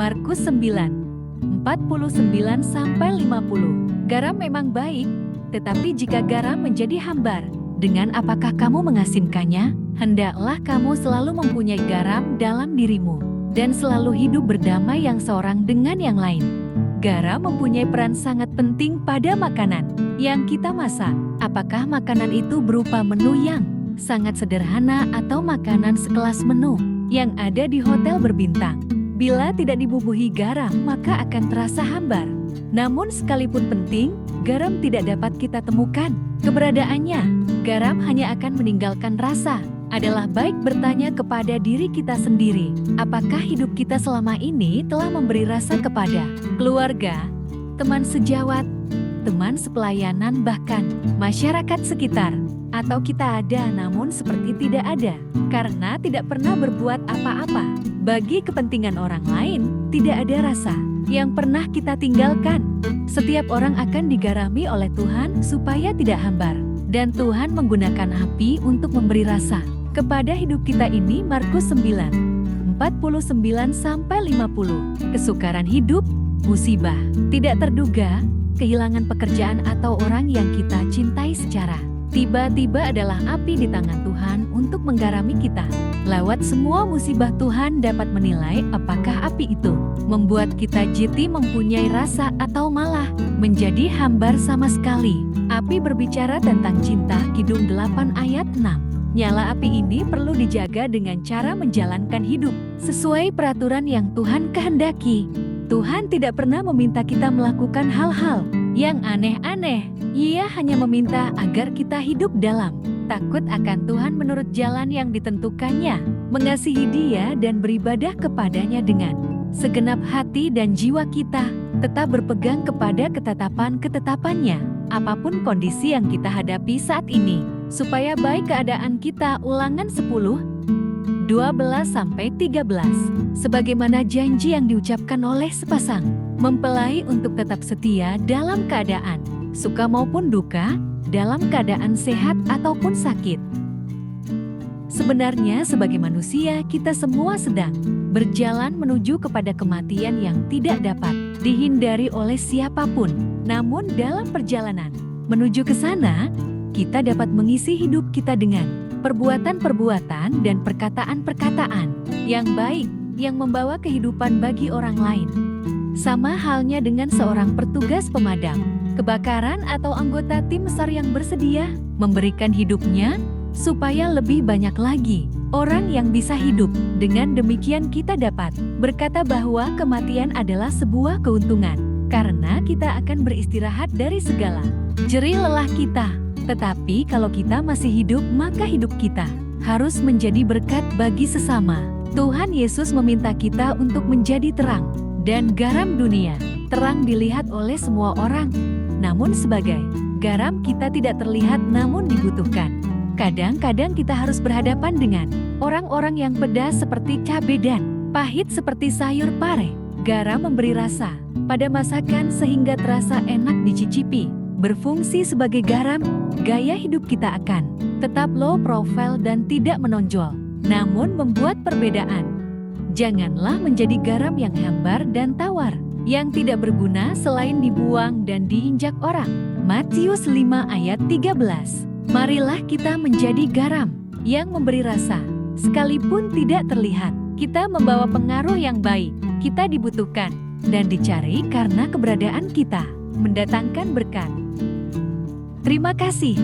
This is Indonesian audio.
Markus 9:49-50. Garam memang baik, tetapi jika garam menjadi hambar, dengan apakah kamu mengasinkannya? Hendaklah kamu selalu mempunyai garam dalam dirimu, dan selalu hidup berdamai yang seorang dengan yang lain. Garam mempunyai peran sangat penting pada makanan yang kita masak. Apakah makanan itu berupa menu yang sangat sederhana atau makanan sekelas menu yang ada di hotel berbintang? Bila tidak dibubuhi garam, maka akan terasa hambar. Namun sekalipun penting, garam tidak dapat kita temukan keberadaannya. Garam hanya akan meninggalkan rasa. Adalah baik bertanya kepada diri kita sendiri, apakah hidup kita selama ini telah memberi rasa kepada keluarga, teman sejawat, teman sepelayanan, bahkan masyarakat sekitar? Atau kita ada namun seperti tidak ada, karena tidak pernah berbuat apa-apa bagi kepentingan orang lain? Tidak ada rasa yang pernah kita tinggalkan. Setiap orang akan digarami oleh Tuhan supaya tidak hambar, dan Tuhan menggunakan api untuk memberi rasa kepada hidup kita ini. Markus 9:49-50. Kesukaran hidup, musibah tidak terduga, kehilangan pekerjaan atau orang yang kita cintai secara tiba-tiba adalah api di tangan Tuhan untuk menggarami kita. Lewat semua musibah, Tuhan dapat menilai apakah api itu membuat kita jiti, mempunyai rasa, atau malah menjadi hambar sama sekali. Api berbicara tentang cinta. Kidung 8 ayat 6. Nyala api ini perlu dijaga dengan cara menjalankan hidup sesuai peraturan yang Tuhan kehendaki. Tuhan tidak pernah meminta kita melakukan hal-hal yang aneh-aneh. Ia hanya meminta agar kita hidup dalam takut akan Tuhan menurut jalan yang ditentukannya, mengasihi Dia dan beribadah kepadanya dengan segenap hati dan jiwa kita, tetap berpegang kepada ketetapan-ketetapannya, apapun kondisi yang kita hadapi saat ini, supaya baik keadaan kita. Ulangan 10:12-13. Sebagaimana janji yang diucapkan oleh sepasang mempelai untuk tetap setia dalam keadaan suka maupun duka, dalam keadaan sehat ataupun sakit. Sebenarnya sebagai manusia kita semua sedang berjalan menuju kepada kematian yang tidak dapat dihindari oleh siapapun. Namun dalam perjalanan menuju ke sana, kita dapat mengisi hidup kita dengan perbuatan-perbuatan dan perkataan-perkataan yang baik, yang membawa kehidupan bagi orang lain. Sama halnya dengan seorang petugas pemadam kebakaran atau anggota tim SAR yang bersedia memberikan hidupnya supaya lebih banyak lagi orang yang bisa hidup. Dengan demikian kita dapat berkata bahwa kematian adalah sebuah keuntungan, karena kita akan beristirahat dari segala jerih lelah kita. Tetapi kalau kita masih hidup, maka hidup kita harus menjadi berkat bagi sesama. Tuhan Yesus meminta kita untuk menjadi terang dan garam dunia. Terang dilihat oleh semua orang, namun sebagai garam kita tidak terlihat namun dibutuhkan. Kadang-kadang kita harus berhadapan dengan orang-orang yang pedas seperti cabai dan pahit seperti sayur pare. Garam memberi rasa pada masakan sehingga terasa enak dicicipi. Berfungsi sebagai garam, gaya hidup kita akan tetap low profile dan tidak menonjol, namun membuat perbedaan. Janganlah menjadi garam yang hambar dan tawar, yang tidak berguna selain dibuang dan diinjak orang. Matius 5 ayat 13. Marilah kita menjadi garam yang memberi rasa, sekalipun tidak terlihat. Kita membawa pengaruh yang baik, kita dibutuhkan dan dicari karena keberadaan kita mendatangkan berkat. Terima kasih.